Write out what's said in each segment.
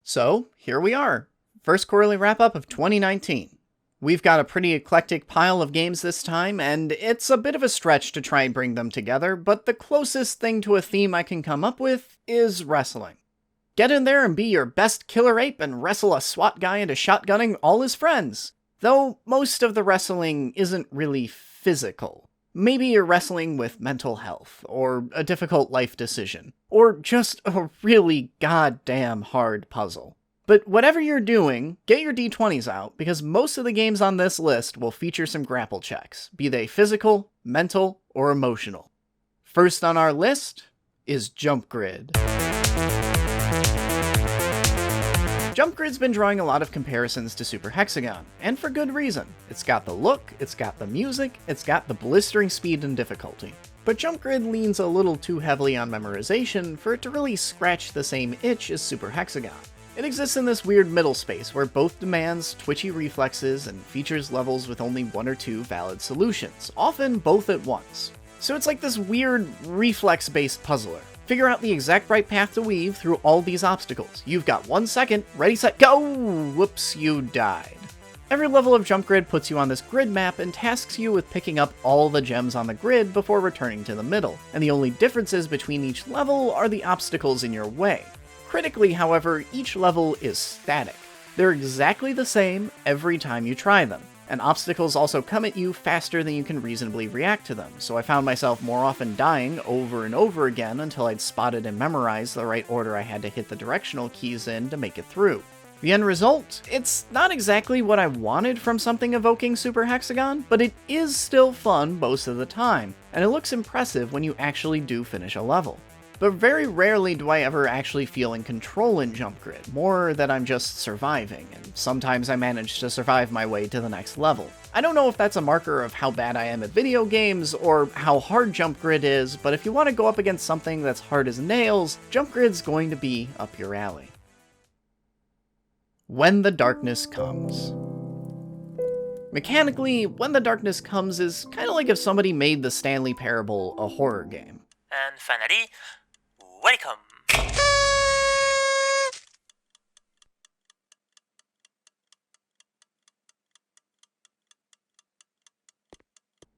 So, here we are. First quarterly wrap-up of 2019. We've got a pretty eclectic pile of games this time, and it's a bit of a stretch to try and bring them together, but the closest thing to a theme I can come up with is wrestling. Get in there and be your best killer ape and wrestle a SWAT guy into shotgunning all his friends. Though most of the wrestling isn't really physical. Maybe you're wrestling with mental health, or a difficult life decision, or just a really goddamn hard puzzle. But whatever you're doing, get your D20s out, because most of the games on this list will feature some grapple checks, be they physical, mental, or emotional. First on our list is Jump Grid. Jump Grid's been drawing a lot of comparisons to Super Hexagon, and for good reason. It's got the look, it's got the music, it's got the blistering speed and difficulty. But Jump Grid leans a little too heavily on memorization for it to really scratch the same itch as Super Hexagon. It exists in this weird middle space where both demands twitchy reflexes and features levels with only one or two valid solutions, often both at once. So it's like this weird reflex-based puzzler. Figure out the exact right path to weave through all these obstacles. You've got 1 second, ready, set, go! Whoops, you died. Every level of Jump Grid puts you on this grid map and tasks you with picking up all the gems on the grid before returning to the middle, and the only differences between each level are the obstacles in your way. Critically, however, each level is static. They're exactly the same every time you try them, and obstacles also come at you faster than you can reasonably react to them, so I found myself more often dying over and over again until I'd spotted and memorized the right order I had to hit the directional keys in to make it through. The end result? It's not exactly what I wanted from something evoking Super Hexagon, but it is still fun most of the time, and it looks impressive when you actually do finish a level. But very rarely do I ever actually feel in control in Jump Grid, more that I'm just surviving, and sometimes I manage to survive my way to the next level. I don't know if that's a marker of how bad I am at video games, or how hard Jump Grid is, but if you want to go up against something that's hard as nails, Jump Grid's going to be up your alley. When the Darkness Comes. Mechanically, When the Darkness Comes is kinda like if somebody made the Stanley Parable a horror game. And finally, welcome!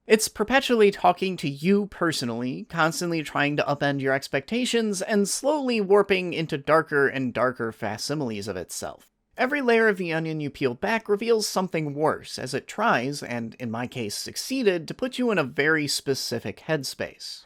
It's perpetually talking to you personally, constantly trying to upend your expectations, and slowly warping into darker and darker facsimiles of itself. Every layer of the onion you peel back reveals something worse, as it tries, and in my case succeeded, to put you in a very specific headspace.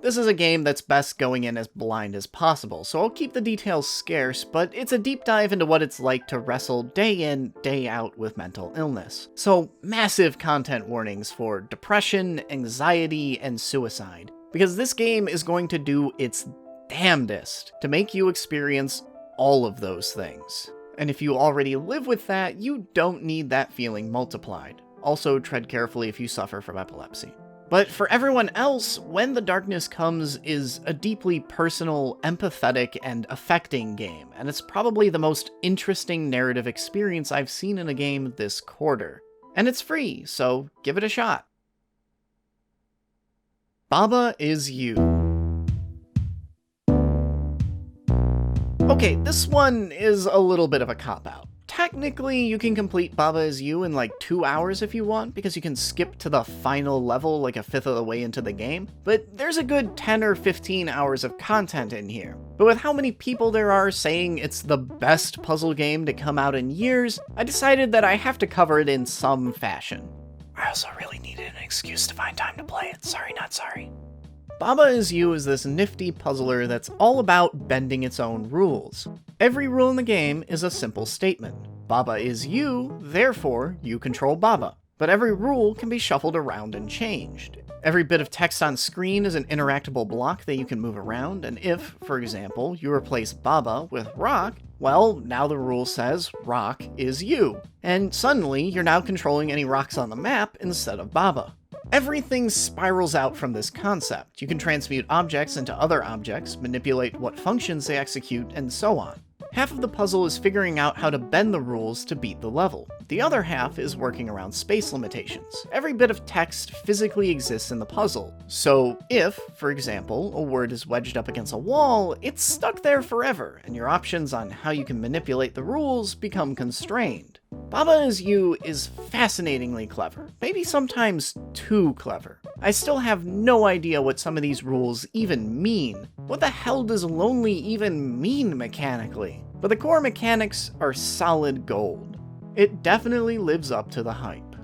This is a game that's best going in as blind as possible, so I'll keep the details scarce, but it's a deep dive into what it's like to wrestle day in, day out with mental illness. So, massive content warnings for depression, anxiety, and suicide, because this game is going to do its damnedest to make you experience all of those things. And if you already live with that, you don't need that feeling multiplied. Also, tread carefully if you suffer from epilepsy. But for everyone else, When the Darkness Comes is a deeply personal, empathetic, and affecting game, and it's probably the most interesting narrative experience I've seen in a game this quarter. And it's free, so give it a shot. Baba Is You. Okay, this one is a little bit of a cop-out. Technically, you can complete Baba Is You in like 2 hours if you want, because you can skip to the final level like a fifth of the way into the game, but there's a good 10 or 15 hours of content in here. But with how many people there are saying it's the best puzzle game to come out in years, I decided that I have to cover it in some fashion. I also really needed an excuse to find time to play it, sorry not sorry. Baba Is You is this nifty puzzler that's all about bending its own rules. Every rule in the game is a simple statement. Baba is you, therefore you control Baba. But every rule can be shuffled around and changed. Every bit of text on screen is an interactable block that you can move around, and if, for example, you replace Baba with Rock, well, now the rule says Rock is you. And suddenly, you're now controlling any rocks on the map instead of Baba. Everything spirals out from this concept. You can transmute objects into other objects, manipulate what functions they execute, and so on. Half of the puzzle is figuring out how to bend the rules to beat the level. The other half is working around space limitations. Every bit of text physically exists in the puzzle, so if, for example, a word is wedged up against a wall, it's stuck there forever, and your options on how you can manipulate the rules become constrained. Baba Is You is fascinatingly clever, maybe sometimes too clever. I still have no idea what some of these rules even mean. What the hell does lonely even mean mechanically? But the core mechanics are solid gold. It definitely lives up to the hype.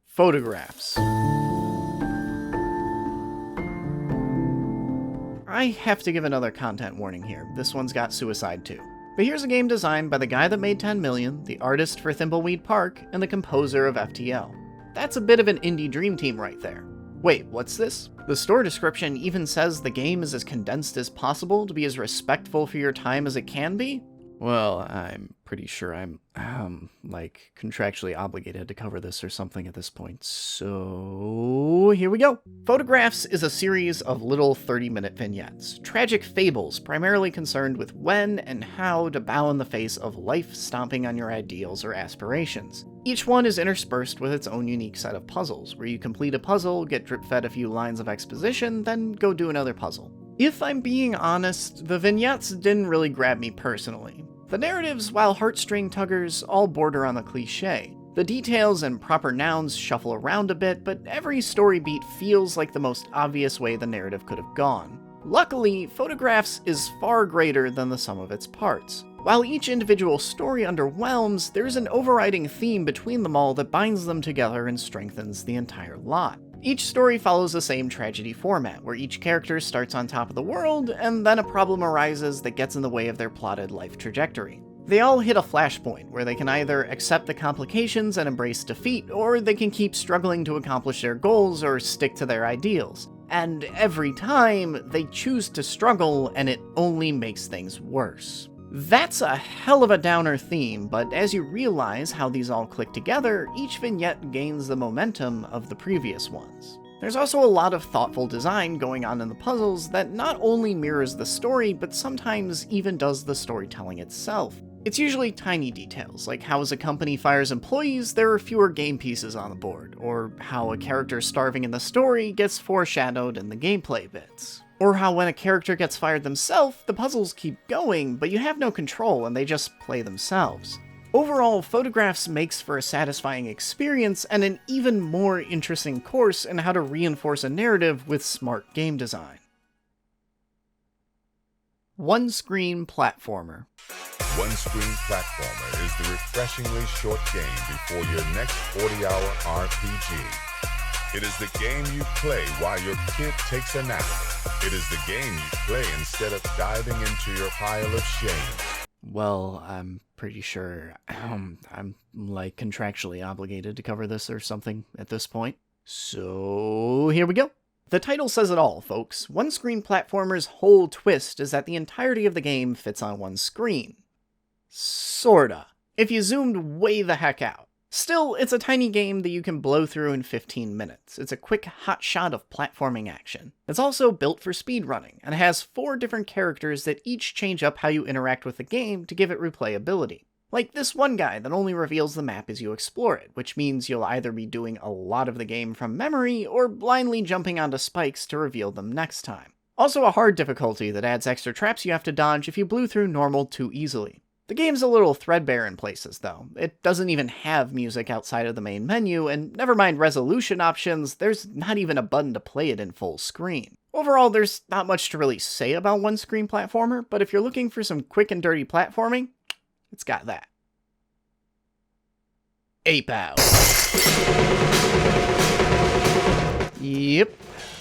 Photographs. I have to give another content warning here. This one's got suicide too. But here's a game designed by the guy that made 10 Million, the artist for Thimbleweed Park, and the composer of FTL. That's a bit of an indie dream team right there. Wait, what's this? The store description even says the game is as condensed as possible to be as respectful for your time as it can be? Well, I'm pretty sure I'm, contractually obligated to cover this or something at this point, so here we go. Photographs is a series of little 30-minute vignettes, tragic fables primarily concerned with when and how to bow in the face of life stomping on your ideals or aspirations. Each one is interspersed with its own unique set of puzzles, where you complete a puzzle, get drip-fed a few lines of exposition, then go do another puzzle. If I'm being honest, the vignettes didn't really grab me personally. The narratives, while heartstring tuggers, all border on the cliché. The details and proper nouns shuffle around a bit, but every story beat feels like the most obvious way the narrative could have gone. Luckily, Photographs is far greater than the sum of its parts. While each individual story underwhelms, there's an overriding theme between them all that binds them together and strengthens the entire lot. Each story follows the same tragedy format, where each character starts on top of the world, and then a problem arises that gets in the way of their plotted life trajectory. They all hit a flashpoint, where they can either accept the complications and embrace defeat, or they can keep struggling to accomplish their goals or stick to their ideals. And every time, they choose to struggle, and it only makes things worse. That's a hell of a downer theme, but as you realize how these all click together, each vignette gains the momentum of the previous ones. There's also a lot of thoughtful design going on in the puzzles that not only mirrors the story, but sometimes even does the storytelling itself. It's usually tiny details, like how as a company fires employees, there are fewer game pieces on the board, or how a character starving in the story gets foreshadowed in the gameplay bits. Or how when a character gets fired themselves, the puzzles keep going, but you have no control and they just play themselves. Overall, Photographs makes for a satisfying experience and an even more interesting course in how to reinforce a narrative with smart game design. One-screen platformer. One-screen platformer is the refreshingly short game before your next 40-hour RPG. It is the game you play while your kid takes a nap. It is the game you play instead of diving into your pile of shame. Well, I'm pretty sure I'm contractually obligated to cover this or something at this point. So here we go. The title says it all, folks. One-screen platformer's whole twist is that the entirety of the game fits on one screen. Sorta. If you zoomed way the heck out. Still, it's a tiny game that you can blow through in 15 minutes. It's a quick hot shot of platforming action. It's also built for speedrunning, and has 4 different characters that each change up how you interact with the game to give it replayability. Like this one guy that only reveals the map as you explore it, which means you'll either be doing a lot of the game from memory, or blindly jumping onto spikes to reveal them next time. Also a hard difficulty that adds extra traps you have to dodge if you blew through normal too easily. The game's a little threadbare in places, though. It doesn't even have music outside of the main menu, and never mind resolution options, there's not even a button to play it in full screen. Overall, there's not much to really say about one-screen platformer, but if you're looking for some quick and dirty platforming, it's got that. Ape Out. Yep,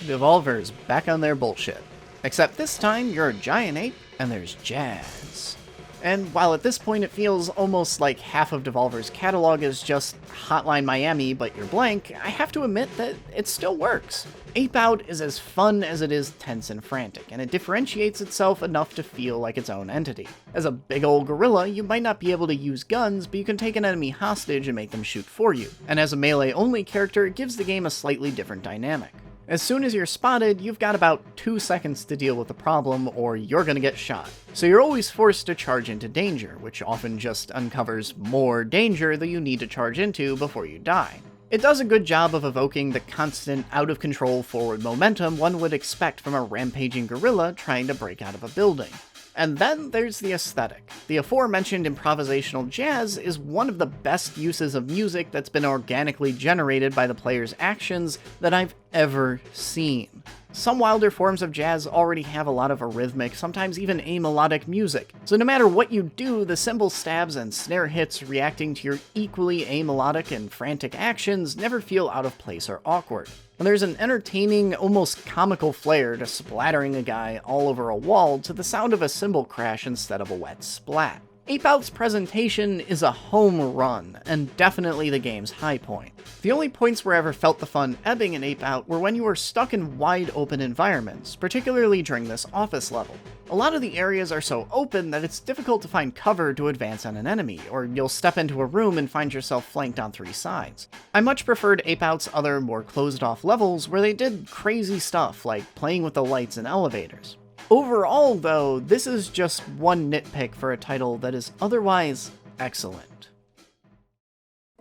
Devolver's back on their bullshit. Except this time, you're a giant ape, and there's jazz. And while at this point it feels almost like half of Devolver's catalog is just Hotline Miami, but you're blank, I have to admit that it still works. Ape Out is as fun as it is tense and frantic, and it differentiates itself enough to feel like its own entity. As a big old gorilla, you might not be able to use guns, but you can take an enemy hostage and make them shoot for you. And as a melee-only character, it gives the game a slightly different dynamic. As soon as you're spotted, you've got about 2 seconds to deal with the problem or you're gonna get shot. So you're always forced to charge into danger, which often just uncovers more danger that you need to charge into before you die. It does a good job of evoking the constant, out-of-control forward momentum one would expect from a rampaging gorilla trying to break out of a building. And then there's the aesthetic. The aforementioned improvisational jazz is one of the best uses of music that's been organically generated by the player's actions that I've ever seen. Some wilder forms of jazz already have a lot of arrhythmic, sometimes even amelodic music, so no matter what you do, the cymbal stabs and snare hits reacting to your equally amelodic and frantic actions never feel out of place or awkward. And there's an entertaining, almost comical flair to splattering a guy all over a wall to the sound of a cymbal crash instead of a wet splat. Ape Out's presentation is a home run, and definitely the game's high point. The only points where I ever felt the fun ebbing in Ape Out were when you were stuck in wide open environments, particularly during this office level. A lot of the areas are so open that it's difficult to find cover to advance on an enemy, or you'll step into a room and find yourself flanked on 3 sides. I much preferred Ape Out's other, more closed-off levels where they did crazy stuff like playing with the lights and elevators. Overall, though, this is just one nitpick for a title that is otherwise excellent.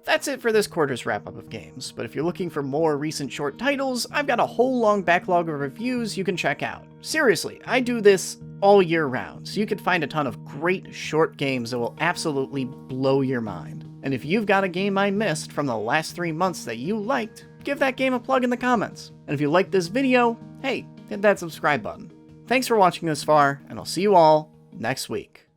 That's it for this quarter's wrap-up of games, but if you're looking for more recent short titles, I've got a whole long backlog of reviews you can check out. Seriously, I do this all year round, so you can find a ton of great short games that will absolutely blow your mind. And if you've got a game I missed from the last 3 months that you liked, give that game a plug in the comments. And if you liked this video, hey, hit that subscribe button. Thanks for watching this far, and I'll see you all next week.